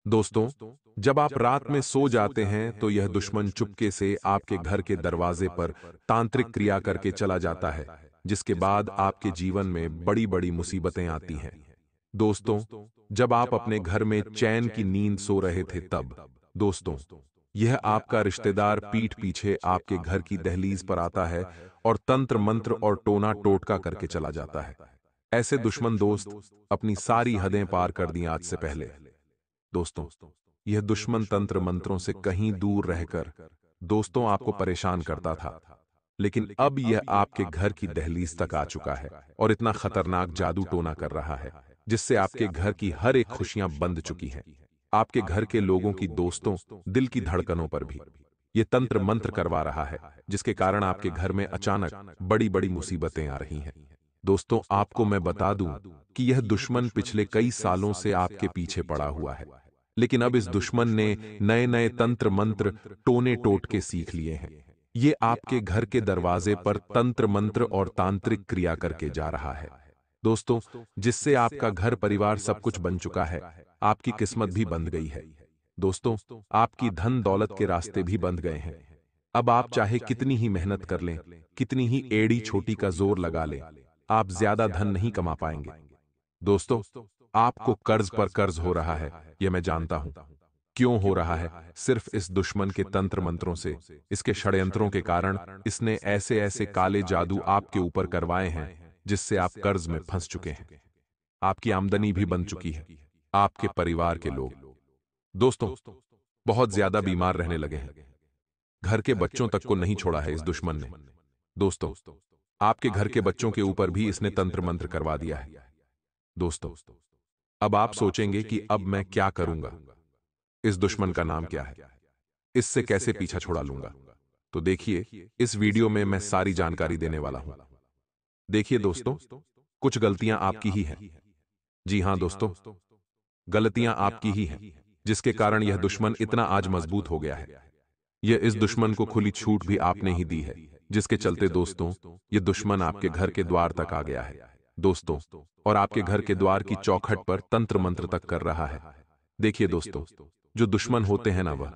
दोस्तों, जब आप रात में सो जाते हैं तो यह दुश्मन चुपके से आपके घर के दरवाजे पर तांत्रिक क्रिया करके चला जाता है, जिसके बाद आपके जीवन में बड़ी-बड़ी मुसीबतें आती हैं। दोस्तों, जब आप अपने घर में चैन की नींद सो रहे थे तब, दोस्तों, यह आपका रिश्तेदार पीठ पीछे आपके घर की दहलीज पर आता है और तंत्र मंत्र और टोना टोटका करके चला जाता है। ऐसे दुश्मन दोस्त अपनी सारी हदें पार कर दी आज से पहले। दोस्तों, यह दुश्मन तंत्र मंत्रों से कहीं दूर रहकर दोस्तों आपको परेशान करता था, लेकिन अब यह आपके घर की दहलीज तक आ चुका है और इतना खतरनाक जादू टोना कर रहा है, जिससे आपके घर की हर एक खुशियां बंद चुकी हैं। आपके घर के लोगों की, दोस्तों, दिल की धड़कनों पर भी ये तंत्र मंत्र करवा रहा है, जिसके कारण आपके घर में अचानक बड़ी-बड़ी मुसीबतें आ रही हैं। दोस्तों, आपको मैं बता दूं कि यह दुश्मन पिछले कई सालों से आपके पीछे पड़ा हुआ है, लेकिन अब इस दुश्मन ने नए-नए तंत्र मंत्र, टोने टोटके सीख लिए हैं। ये आपके घर के दरवाजे पर तंत्र मंत्र और तांत्रिक क्रिया करके जा रहा है। दोस्तों, जिससे आपका घर परिवार सब कुछ बन चुका है, आपकी किस्मत भी बंध गई है। दोस्तों, आपकी धन दौलत के रास्ते भी बंध गए हैं। अब आप चाहे कितनी ही मेहनत कर लें, कितनी ही एड़ी छोटी का जोर लगा लें, आप ज्यादा धन नहीं कमा पाएंगे। दोस्तों, आपको कर्ज पर कर्ज हो रहा है, यह मैं जानता हूं। क्यों हो रहा है? सिर्फ इस दुश्मन के तंत्र मंत्रों से, इसके षड्यंत्रों के कारण इसने ऐसे ऐसे काले जादू आपके ऊपर करवाए हैं, जिससे आप कर्ज में फंस चुके हैं। आपकी आमदनी भी बंद चुकी है। आपके परिवार के लोग, दोस्तों, बहुत ज्यादा बीमार रहने लगे हैं। घर के बच्चों तक को नहीं छोड़ा है इस दुश्मन ने। दोस्तों, आपके घर के बच्चों के ऊपर भी इसने तंत्र मंत्र करवा दिया है। दोस्तों, अब आप सोचेंगे कि अब मैं क्या करूंगा? इस दुश्मन का नाम क्या है? इससे कैसे पीछा छुड़ा लूंगा? तो देखिए, इस वीडियो में मैं सारी जानकारी देने वाला हूं। देखिए दोस्तों, कुछ गलतियां आपकी ही हैं। जी हां दोस्तों, गलतियां आपकी ही हैं, जिसके कारण यह दुश्मन इतना आज मजबूत हो गया है। यह इस दुश्मन को खुली छूट भी आपने ही दी है, जिसके चलते दोस्तों, यह दुश्मन आपके घर के द्वार तक आ गया है। दोस्तों, और आपके घर के द्वार की चौखट पर तंत्र मंत्र तक कर रहा है। देखिए दोस्तों, जो दुश्मन होते हैं ना, वह,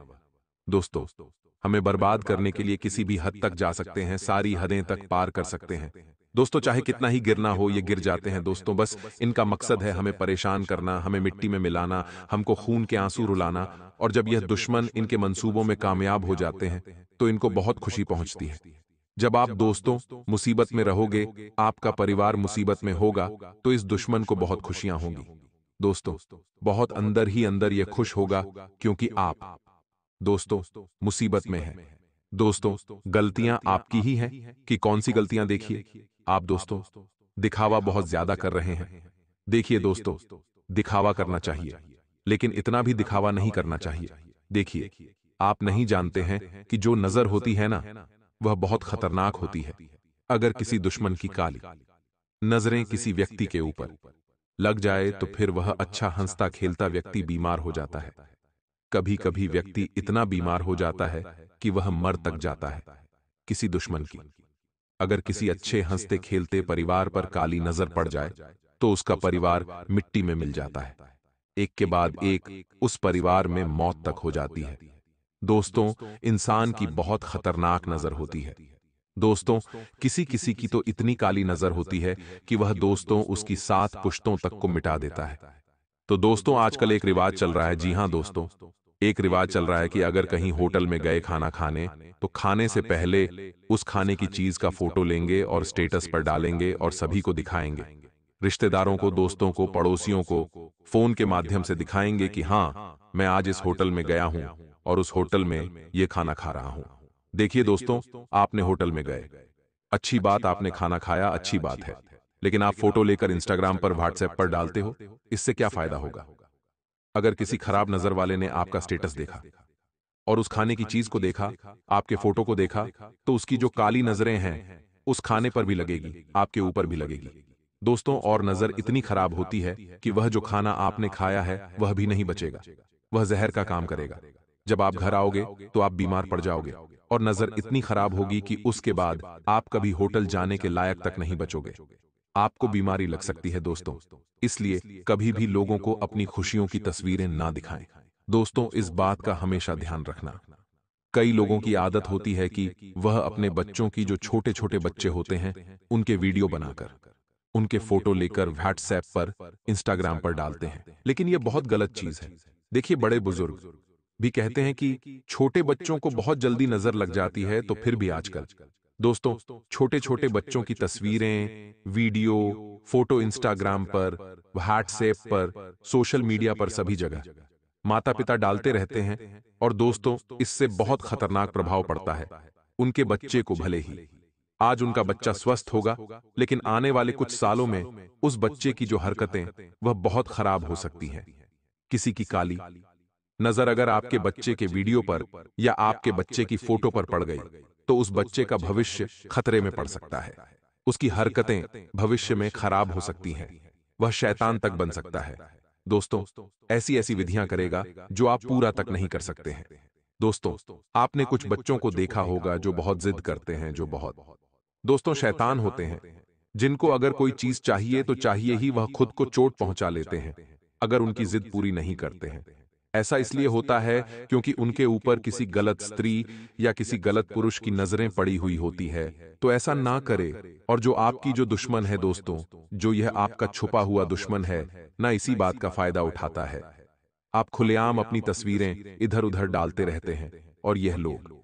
दोस्तों, हमें बर्बाद करने के लिए किसी भी हद तक जा सकते हैं, सारी हदें तक पार कर सकते हैं। दोस्तों, चाहे कितना ही गिरना हो, ये गिर जाते हैं दोस्तों। बस इनका मकसद है हमें परेशान करना, हमें मिट्टी में मिलाना, हमको खून के आंसू रुलाना। और जब यह दुश्मन इनके मंसूबों में कामयाब हो जाते हैं, तो इनको बहुत खुशी पहुंचती है। जब आप दोस्तों मुसीबत में रहोगे, आपका परिवार मुसीबत में होगा, तो इस दुश्मन को बहुत खुशियां होंगी। दोस्तों, बहुत अंदर ही अंदर यह खुश होगा, क्योंकि आप, दोस्तों, मुसीबत में हैं। दोस्तों, गलतियां आपकी ही हैं कि कौन सी गलतियां? देखिए, आप दोस्तों दिखावा बहुत ज्यादा कर रहे हैं। देखिए दोस्तों, दिखावा करना चाहिए, लेकिन इतना भी दिखावा नहीं करना चाहिए। देखिए, आप नहीं जानते हैं कि जो नजर होती है ना, वह बहुत खतरनाक होती है। अगर किसी दुश्मन की काली नजरें किसी व्यक्ति के ऊपर लग जाए, तो फिर वह अच्छा हंसता खेलता व्यक्ति बीमार हो जाता है। कभी कभी व्यक्ति इतना बीमार हो जाता है कि वह मर तक जाता है। किसी दुश्मन की अगर किसी अच्छे हंसते खेलते परिवार पर काली नजर पड़ जाए, तो उसका परिवार मिट्टी में मिल जाता है। एक के बाद एक उस परिवार में मौत तक हो जाती है। दोस्तों, इंसान की बहुत खतरनाक नजर होती है। दोस्तों, किसी किसी की तो इतनी काली नजर होती है कि वह दोस्तों उसकी 7 पुश्तों तक को मिटा देता है। तो दोस्तों, आजकल एक रिवाज चल रहा है। जी हां दोस्तों, एक रिवाज चल रहा है कि अगर कहीं होटल में गए खाना खाने, तो खाने से पहले उस खाने की चीज का फोटो लेंगे और स्टेटस पर डालेंगे और सभी को दिखाएंगे। रिश्तेदारों को, दोस्तों को, पड़ोसियों को फोन के माध्यम से दिखाएंगे कि हां, मैं आज इस होटल में गया हूं और उस होटल में ये खाना खा रहा हूं। देखिए दोस्तों, आपने होटल में गए, अच्छी बात, आपने खाना खाया, अच्छी बात है। लेकिन आप फोटो लेकर इंस्टाग्राम पर, व्हाट्सएप पर डालते हो, इससे क्या फायदा होगा? अगर किसी खराब नजर वाले ने आपका स्टेटस देखा और उस खाने की चीज को देखा, आपके फोटो को देखा, तो उसकी जो काली नजरें हैं, उस खाने पर भी लगेगी, आपके ऊपर भी लगेगी। दोस्तों, और नजर इतनी खराब होती है कि वह जो खाना आपने खाया है, वह भी नहीं बचेगा, वह जहर का काम करेगा। जब आप घर आओगे, तो आप बीमार पड़ जाओगे और नजर इतनी खराब होगी कि उसके बाद आप कभी होटल जाने के लायक तक नहीं बचोगे। आपको बीमारी लग सकती है दोस्तों। इसलिए कभी भी लोगों को अपनी खुशियों की तस्वीरें ना दिखाएं। दोस्तों, इस बात का हमेशा ध्यान रखना। कई लोगों की आदत होती है कि वह अपने बच्चों की, जो छोटे छोटे बच्चे होते हैं, उनके वीडियो बनाकर, उनके फोटो लेकर व्हाट्सएप पर, इंस्टाग्राम पर डालते हैं। लेकिन यह बहुत गलत चीज है। देखिए, बड़े बुजुर्ग भी कहते हैं कि छोटे बच्चों को बहुत जल्दी नजर लग जाती है, तो फिर भी आजकल दोस्तों, छोटे छोटे बच्चों की तस्वीरें, वीडियो, फोटो इंस्टाग्राम पर, व्हाट्सएप पर, सोशल मीडिया पर, सभी जगह माता पिता डालते रहते हैं। और दोस्तों, इससे बहुत खतरनाक प्रभाव पड़ता है उनके बच्चे को। भले ही आज उनका बच्चा स्वस्थ होगा, लेकिन आने वाले कुछ सालों में उस बच्चे की जो हरकतें, वह बहुत खराब हो सकती हैं। किसी की काली नजर अगर आपके बच्चे के वीडियो पर या आपके बच्चे की फोटो पर पड़ गई, तो उस बच्चे का भविष्य खतरे में पड़ सकता है। उसकी हरकतें भविष्य में खराब हो सकती हैं। वह शैतान तक बन सकता है। दोस्तों, ऐसी ऐसी विधियां करेगा जो आप पूरा तक नहीं कर सकते हैं। दोस्तों, आपने कुछ बच्चों को देखा होगा जो बहुत जिद करते हैं, जो बहुत दोस्तों शैतान होते हैं, जिनको अगर कोई चीज चाहिए तो चाहिए ही, वह खुद को चोट पहुंचा लेते हैं अगर उनकी जिद पूरी नहीं करते हैं। ऐसा इसलिए होता है क्योंकि उनके ऊपर किसी गलत स्त्री या किसी गलत पुरुष की नजरें पड़ी हुई होती है। तो ऐसा ना करे। और जो आपकी जो दुश्मन है दोस्तों, जो यह आपका छुपा हुआ दुश्मन है ना, इसी बात का फायदा उठाता है। आप खुलेआम अपनी तस्वीरें इधर उधर डालते रहते हैं, और यह लोग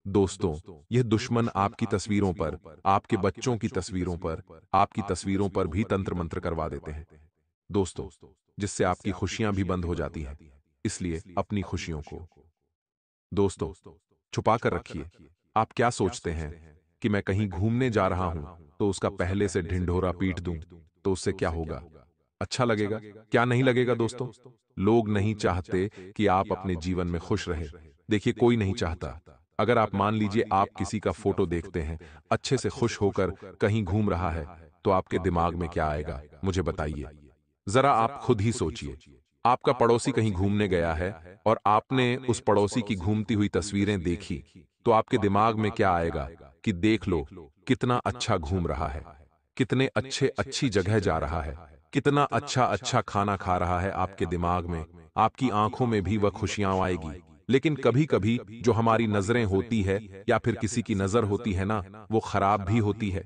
दोस्तों, यह दुश्मन आपकी तस्वीरों पर, आपके बच्चों की तस्वीरों पर, आपकी तस्वीरों पर भी तंत्र मंत्र करवा देते हैं दोस्तों, जिससे आपकी खुशियां भी बंद हो जाती हैं। इसलिए अपनी खुशियों को दोस्तों छुपा कर रखिए। आप क्या सोचते हैं कि मैं कहीं घूमने जा रहा हूं तो उसका पहले से ढिंढोरा पीट दूं, तो उससे क्या होगा? अच्छा लगेगा? क्या नहीं लगेगा दोस्तों? लोग नहीं चाहते कि आप अपने जीवन में खुश रहे। देखिए, कोई नहीं चाहता। अगर आप मान लीजिए आप किसी का फोटो देखते हैं, अच्छे से खुश होकर कहीं घूम रहा है, तो आपके दिमाग में क्या आएगा, मुझे बताइए। जरा आप खुद ही सोचिए। आपका पड़ोसी कहीं घूमने गया है और आपने उस पड़ोसी की घूमती हुई तस्वीरें देखी, तो आपके दिमाग में क्या आएगा कि देख लो कितना अच्छा घूम रहा है, कितने अच्छे अच्छी जगह जा रहा है, कितना अच्छा अच्छा खाना खा रहा है। आपके दिमाग में, आपकी आंखों में भी वह खुशियां आएगी। लेकिन कभी कभी जो हमारी नजरें होती है या फिर किसी की नजर होती है ना, वो खराब भी होती है,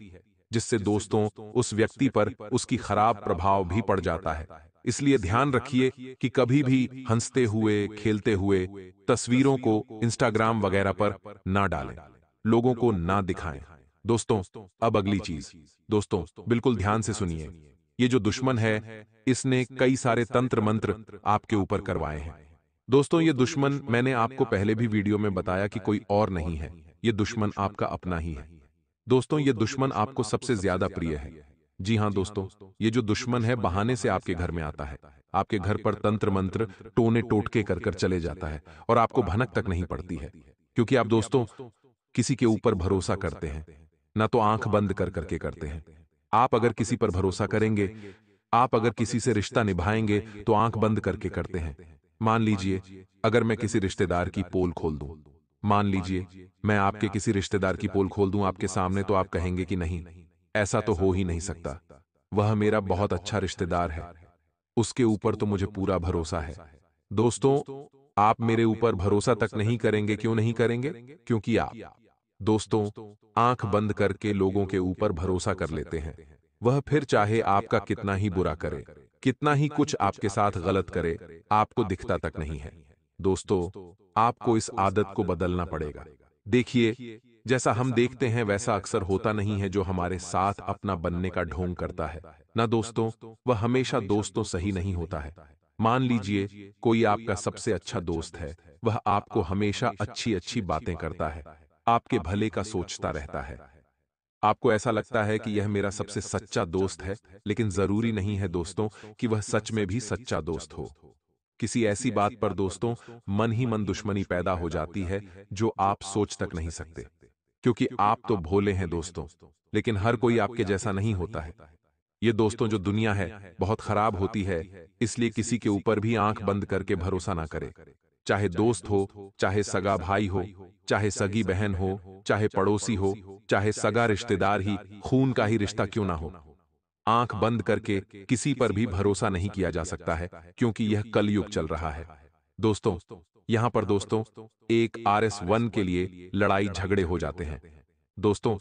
जिससे दोस्तों उस व्यक्ति पर उसकी खराब प्रभाव भी पड़ जाता है। इसलिए ध्यान रखिए कि कभी भी हंसते हुए, खेलते हुए तस्वीरों को इंस्टाग्राम वगैरह पर ना डालें, लोगों को ना दिखाएं। दोस्तों, अब अगली चीज, दोस्तों बिल्कुल ध्यान से सुनिए। ये जो दुश्मन है, इसने कई सारे तंत्र मंत्र आपके ऊपर करवाए हैं। दोस्तों, ये दुश्मन, मैंने आपको पहले भी वीडियो में बताया कि कोई और नहीं है, ये दुश्मन आपका अपना ही है। दोस्तों, ये दुश्मन आपको सबसे ज्यादा प्रिय है। जी हां दोस्तों, ये जो दुश्मन है बहाने से आपके घर में आता है, आपके घर पर तंत्र मंत्र, टोने टोटके कर कर चले जाता है, और आपको भनक तक नहीं पड़ती है। क्योंकि आप दोस्तों किसी के ऊपर भरोसा करते हैं ना, तो आंख बंद कर करके करते हैं। आप अगर किसी पर भरोसा करेंगे, आप अगर किसी से रिश्ता निभाएंगे, तो आंख बंद करके करते हैं। मान लीजिए अगर मैं किसी रिश्तेदार की पोल खोल दूं, मान लीजिए मैं आपके किसी रिश्तेदार की पोल खोल दूं आपके सामने, तो आप कहेंगे कि नहीं, ऐसा तो हो ही नहीं सकता, वह मेरा बहुत अच्छा रिश्तेदार है, उसके ऊपर तो मुझे पूरा भरोसा है। दोस्तों, आप मेरे ऊपर भरोसा तक नहीं करेंगे। क्यों नहीं करेंगे? क्योंकि आप दोस्तों आंख बंद करके लोगों के ऊपर भरोसा कर लेते हैं। वह फिर चाहे आपका कितना ही बुरा करे, कितना ही कुछ आपके साथ गलत करे, आपको दिखता तक नहीं है। दोस्तों, आपको इस आदत को बदलना पड़ेगा। देखिए, जैसा हम देखते हैं वैसा अक्सर होता नहीं है जो हमारे साथ अपना बनने का ढोंग करता है ना दोस्तों, वह हमेशा दोस्तों सही नहीं होता है। मान लीजिए कोई आपका सबसे अच्छा दोस्त है, वह आपको हमेशा अच्छी अच्छी बातें करता है, आपके भले का सोचता रहता है। आपको ऐसा लगता है कि यह मेरा सबसे सच्चा दोस्त है, लेकिन जरूरी नहीं है दोस्तों कि वह सच में भी सच्चा दोस्त हो। किसी ऐसी बात पर दोस्तों मन ही मन दुश्मनी पैदा हो जाती है जो आप सोच तक नहीं सकते। क्योंकि आप तो भोले हैं दोस्तों, लेकिन हर कोई आपके जैसा नहीं होता है। ये दोस्तों जो दुनिया है बहुत खराब होती है, इसलिए किसी के ऊपर भी आंख बंद करके भरोसा ना करे। चाहे दोस्त हो, चाहे सगा भाई हो, चाहे सगी बहन हो, चाहे पड़ोसी हो, चाहे सगा रिश्तेदार ही, खून का ही रिश्ता क्यों ना हो, आंख बंद करके किसी पर भी भरोसा नहीं किया जा सकता है, क्योंकि यह कलयुग चल रहा है। दोस्तों, यहाँ पर दोस्तों एक RS1 के लिए लड़ाई झगड़े हो जाते हैं। दोस्तों,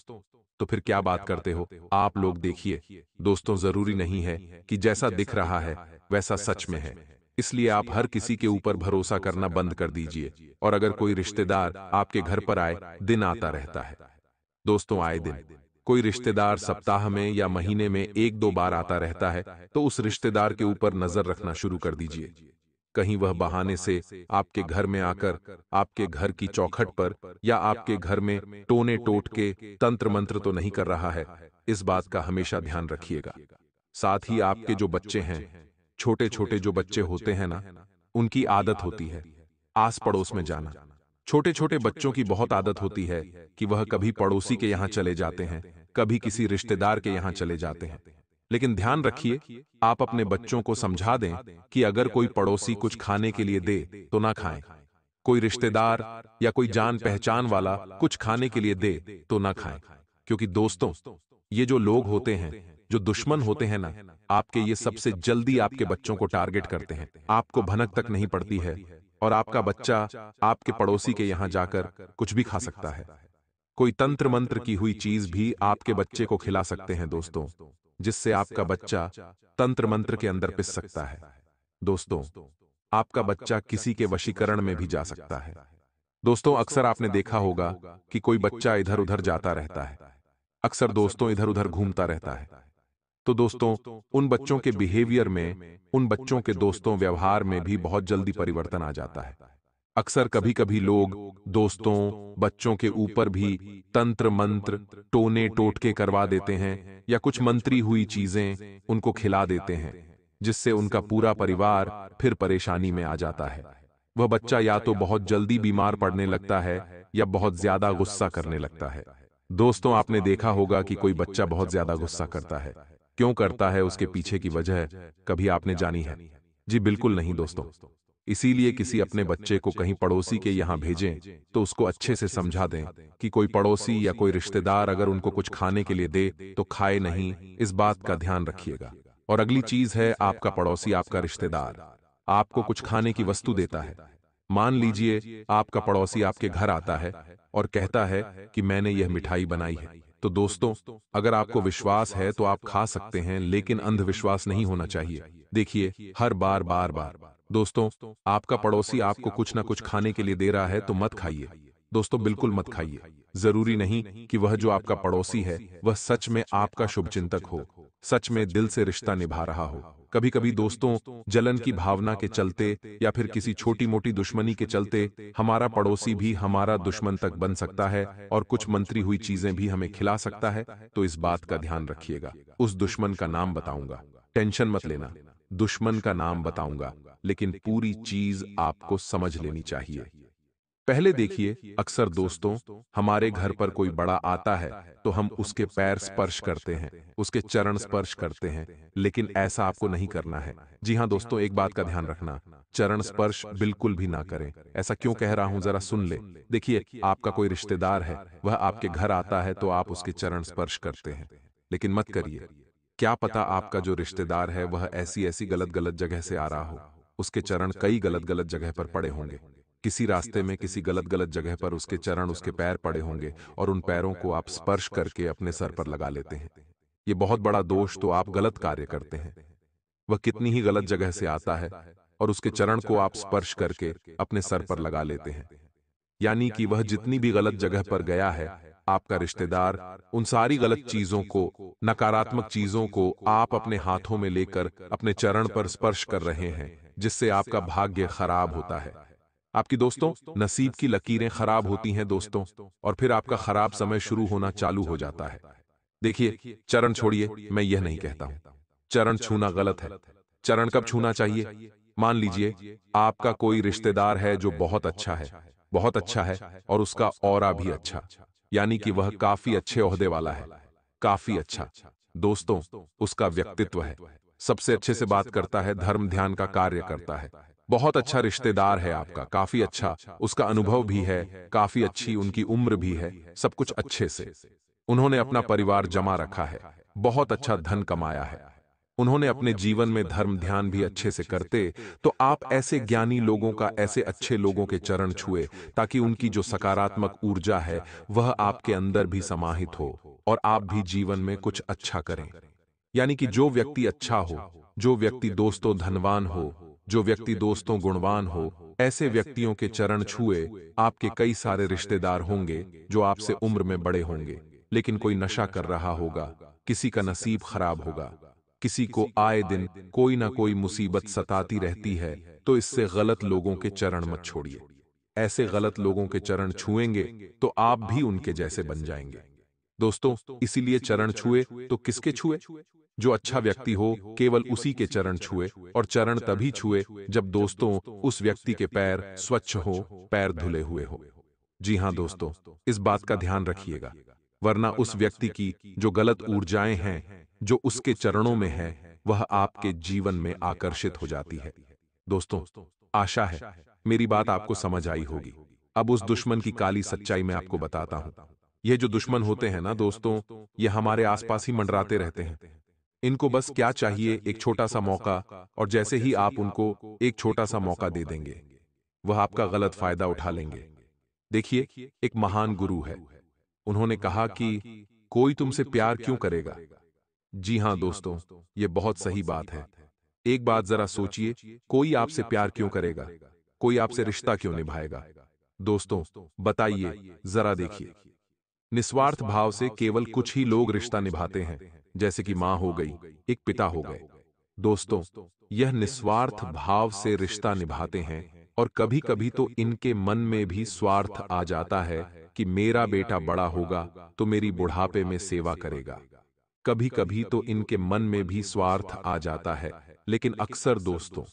तो फिर क्या बात करते हो? आप लोग देखिए, दोस्तों जरूरी नहीं है कि जैसा दिख रहा है वैसा सच में है। इसलिए आप हर किसी के ऊपर भरोसा करना बंद कर दीजिए। और अगर कोई रिश्तेदार आपके घर पर आए, दिन आता रहता है। दोस्तों, आए दिन कोई रिश्तेदार सप्ताह में या महीने में एक दो बार आता रहता है, तो उस रिश्तेदार के ऊपर नजर रखना शुरू कर दीजिए। कहीं वह बहाने से आपके घर में आकर आपके घर की चौखट पर या आपके घर में टोने टोट के तंत्र मंत्र तो नहीं कर रहा है। इस बात का हमेशा ध्यान रखिएगा। साथ ही आपके जो बच्चे हैं, छोटे छोटे जो बच्चे होते हैं ना, उनकी आदत होती है आस पड़ोस में जाना। छोटे छोटे बच्चों की बहुत आदत होती है कि वह कभी पड़ोसी के यहां चले जाते हैं, कभी किसी रिश्तेदार के यहां चले जाते हैं। लेकिन ध्यान रखिए, आप अपने बच्चों को समझा दें कि अगर कोई पड़ोसी कुछ खाने के लिए दे तो ना खाएं। कोई रिश्तेदार या कोई जान पहचान वाला कुछ खाने के लिए दे तो ना खाएं। क्योंकि दोस्तों, ये जो लोग होते हैं, जो दुश्मन होते हैं ना, आपके ये सबसे जल्दी आपके बच्चों को टारगेट करते हैं। आपको भनक तक नहीं पड़ती है और आपका बच्चा आपके पड़ोसी के यहां जाकर कुछ भी खा सकता है। कोई तंत्र मंत्र की हुई चीज भी आपके बच्चे को खिला सकते हैं दोस्तों, जिससे आपका बच्चा तंत्र मंत्र के अंदर पिस सकता है। दोस्तों, आपका बच्चा किसी के वशीकरण में भी जा सकता है। दोस्तों, अक्सर आपने देखा होगा कि कोई बच्चा इधर उधर जाता रहता है, अक्सर दोस्तों इधर उधर घूमता रहता है। तो दोस्तों, उन बच्चों के बिहेवियर में, उन बच्चों के दोस्तों व्यवहार में भी बहुत जल्दी परिवर्तन आ जाता है। अक्सर कभी कभी लोग दोस्तों बच्चों के ऊपर भी तंत्र मंत्र टोने टोटके करवा देते हैं या कुछ मंत्री हुई चीजें उनको खिला देते हैं, जिससे उनका पूरा परिवार फिर परेशानी में आ जाता है। वह बच्चा या तो बहुत जल्दी बीमार पड़ने लगता है या बहुत ज्यादा गुस्सा करने लगता है। दोस्तों, आपने देखा होगा कि कोई बच्चा बहुत ज्यादा गुस्सा करता है। क्यों करता है, उसके पीछे की वजह कभी आपने जानी है? जी बिल्कुल नहीं दोस्तों। इसीलिए किसी अपने बच्चे को कहीं पड़ोसी के यहां भेजें तो उसको अच्छे से समझा दें कि कोई पड़ोसी या कोई रिश्तेदार अगर उनको कुछ खाने के लिए दे तो खाए नहीं, इस बात का ध्यान रखिएगा। और अगली चीज है, आपका पड़ोसी, आपका रिश्तेदार आपको कुछ खाने की वस्तु देता है। मान लीजिए आपका पड़ोसी आपके घर आता है और कहता है कि मैंने यह मिठाई बनाई है। तो दोस्तों, अगर आपको विश्वास है तो आप खा सकते हैं, लेकिन अंधविश्वास नहीं होना चाहिए। देखिए, हर बार बार बार दोस्तों, आपका पड़ोसी आपको कुछ ना कुछ खाने के लिए दे रहा है तो मत खाइए। दोस्तों, बिल्कुल मत खाइए। जरूरी नहीं कि वह जो आपका पड़ोसी है वह सच में आपका शुभचिंतक हो, सच में दिल से रिश्ता निभा रहा हो। कभी कभी दोस्तों, जलन की भावना के चलते या फिर किसी छोटी मोटी दुश्मनी के चलते हमारा पड़ोसी भी हमारा दुश्मन तक बन सकता है और कुछ मंत्री हुई चीजें भी हमें खिला सकता है। तो इस बात का ध्यान रखिएगा। उस दुश्मन का नाम बताऊंगा, टेंशन मत लेना। दुश्मन का नाम बताऊंगा, लेकिन पूरी चीज आपको समझ लेनी चाहिए। पहले देखिए, अक्सर दोस्तों हमारे घर पर कोई बड़ा आता है तो हम उसके पैर स्पर्श करते हैं, उसके चरण स्पर्श करते हैं, लेकिन ऐसा आपको नहीं करना है। जी हाँ दोस्तों, एक बात का ध्यान रखना, चरण स्पर्श बिल्कुल भी ना करें। ऐसा क्यों कह रहा हूं, जरा सुन ले। देखिए, आपका कोई रिश्तेदार है, वह आपके घर आता है तो आप उसके चरण स्पर्श करते हैं, लेकिन मत करिए। क्या पता आपका जो रिश्तेदार है वह ऐसी ऐसी गलत गलत जगह से आ रहा हो, उसके चरण कई गलत गलत जगह पर पड़े होंगे। किसी रास्ते में किसी गलत गलत जगह पर उसके चरण, उसके पैर पड़े होंगे और उन पैरों को आप स्पर्श करके अपने सर पर लगा लेते हैं। ये बहुत बड़ा दोष, तो आप गलत कार्य करते हैं। वह कितनी ही गलत जगह से आता है और उसके चरण को आप स्पर्श करके अपने सर पर लगा लेते हैं। यानी कि वह जितनी भी गलत जगह पर गया है, आपका रिश्तेदार उन सारी गलत चीजों को, नकारात्मक चीजों को आप अपने हाथों में लेकर अपने चरण पर स्पर्श कर रहे हैं, जिससे आपका भाग्य खराब होता है। आपकी दोस्तों नसीब की लकीरें खराब होती हैं दोस्तों, और फिर आपका खराब समय शुरू होना चालू हो जाता है। देखिए, चरण छोड़िए, मैं यह नहीं कहता हूं चरण छूना गलत है। चरण कब छूना चाहिए? मान लीजिए आपका कोई रिश्तेदार है जो बहुत अच्छा है, बहुत अच्छा है, और उसका ऑरा भी अच्छा, यानी कि वह काफी अच्छे ओहदे वाला है, काफी अच्छा। दोस्तों, उसका व्यक्तित्व है, सबसे अच्छे से बात करता है, धर्म ध्यान का कार्य करता है, बहुत अच्छा रिश्तेदार है आपका, काफी अच्छा, उसका अनुभव भी है, काफी अच्छी उनकी उम्र भी है, सब कुछ अच्छे से। उन्होंने अपना परिवार जमा रखा है, बहुत अच्छा धन कमाया है, उन्होंने अपने जीवन में धर्म ध्यान भी अच्छे से करते, तो आप ऐसे ज्ञानी लोगों का, ऐसे अच्छे लोगों के चरण छुए, ताकि उनकी जो सकारात्मक ऊर्जा है वह आपके अंदर भी समाहित हो और आप भी जीवन में कुछ अच्छा करें। यानी कि जो व्यक्ति अच्छा हो, जो व्यक्ति दोस्तों धनवान हो, जो व्यक्ति दोस्तों गुणवान हो, ऐसे व्यक्तियों के चरण छुए, आपके कई सारे रिश्तेदार होंगे जो आपसे उम्र में बड़े होंगे, लेकिन कोई नशा कर रहा होगा, किसी का नसीब खराब होगा, किसी को आए दिन कोई ना कोई मुसीबत सताती रहती है, तो इससे गलत लोगों के चरण मत छोड़िए। ऐसे गलत लोगों के चरण छुएंगे तो आप भी उनके जैसे बन जाएंगे। दोस्तों, इसीलिए चरण छुए तो किसके छुए? जो अच्छा व्यक्ति हो, केवल उसी के चरण छुए, और चरण तभी छुए जब दोस्तों उस व्यक्ति के पैर स्वच्छ हो, पैर धुले हुए हो। जी हां दोस्तों, इस बात का ध्यान रखिएगा, वरना उस व्यक्ति की जो गलत ऊर्जाएं हैं, जो उसके चरणों में है, वह आपके जीवन में आकर्षित हो जाती है। दोस्तों, आशा है मेरी बात आपको समझ आई होगी। अब उस दुश्मन की काली सच्चाई मैं आपको बताता हूं। ये जो दुश्मन होते हैं ना दोस्तों, ये हमारे आसपास ही मंडराते रहते हैं। इनको बस क्या चाहिए, एक छोटा सा मौका, और जैसे ही आप उनको एक छोटा सा मौका दे देंगे, वह आपका गलत फायदा उठा लेंगे। देखिए, एक महान गुरु है, उन्होंने कहा कि कोई तुमसे प्यार क्यों करेगा? जी हां दोस्तों, ये बहुत सही बात है। एक बात जरा सोचिए, कोई आपसे प्यार क्यों करेगा? कोई आपसे रिश्ता क्यों निभाएगा? दोस्तों, बताइए, जरा देखिए। निस्वार्थ भाव से केवल कुछ ही लोग रिश्ता निभाते हैं, जैसे कि मां हो गई, एक पिता हो गए। दोस्तों, यह निस्वार्थ भाव से रिश्ता निभाते हैं, और कभी कभी तो इनके मन में भी स्वार्थ आ जाता है कि मेरा बेटा बड़ा होगा तो मेरी बुढ़ापे में सेवा करेगा। कभी कभी तो इनके मन में भी स्वार्थ आ जाता है, लेकिन अक्सर दोस्तों,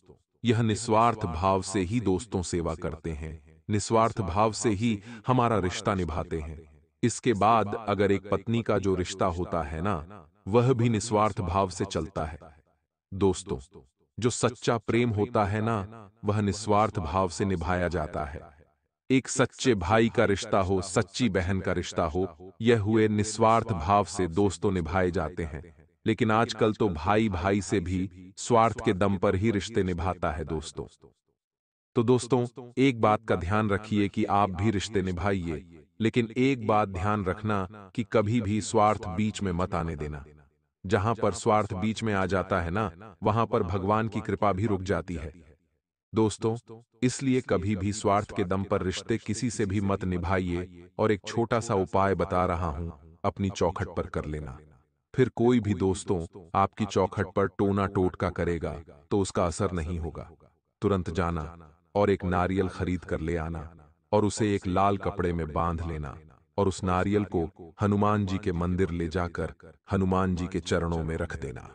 यह निस्वार्थ भाव से ही दोस्तों सेवा करते हैं, निस्वार्थ भाव से ही हमारा रिश्ता निभाते हैं। इसके बाद अगर एक पत्नी का जो रिश्ता होता है ना, वह भी निस्वार्थ भाव से चलता है। दोस्तों, जो सच्चा प्रेम होता है ना, वह निस्वार्थ भाव से निभाया जाता है। एक सच्चे भाई का रिश्ता हो, सच्ची बहन का रिश्ता हो, यह हुए निस्वार्थ भाव से दोस्तों निभाए जाते हैं। लेकिन आजकल तो भाई भाई से भी स्वार्थ के दम पर ही रिश्ते निभाता है दोस्तों। तो दोस्तों, एक बात का ध्यान रखिए कि आप भी रिश्ते निभाइए, लेकिन एक बात ध्यान रखना कि कभी भी स्वार्थ बीच में मत आने देना। जहां पर स्वार्थ बीच में आ जाता है ना, वहां पर भगवान की कृपा भी रुक जाती है। दोस्तों, इसलिए कभी भी स्वार्थ के दम पर रिश्ते किसी से भी मत निभाइए, और एक छोटा सा उपाय बता रहा हूं, अपनी चौखट पर कर लेना। फिर कोई भी दोस्तों आपकी चौखट पर टोना टोटका करेगा तो उसका असर नहीं होगा। तुरंत जाना और एक नारियल खरीद कर ले आना, और उसे एक लाल कपड़े में बांध लेना, और उस नारियल को हनुमान जी के मंदिर ले जाकर हनुमान जी के चरणों में रख देना।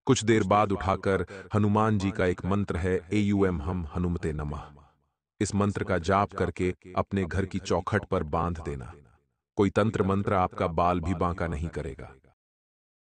कुछ देर बाद उठाकर हनुमान जी का एक मंत्र है, एयूएम हम हनुमते नमः। इस मंत्र का जाप करके अपने घर की चौखट पर बांध देना। कोई तंत्र मंत्र आपका बाल भी बांका नहीं करेगा।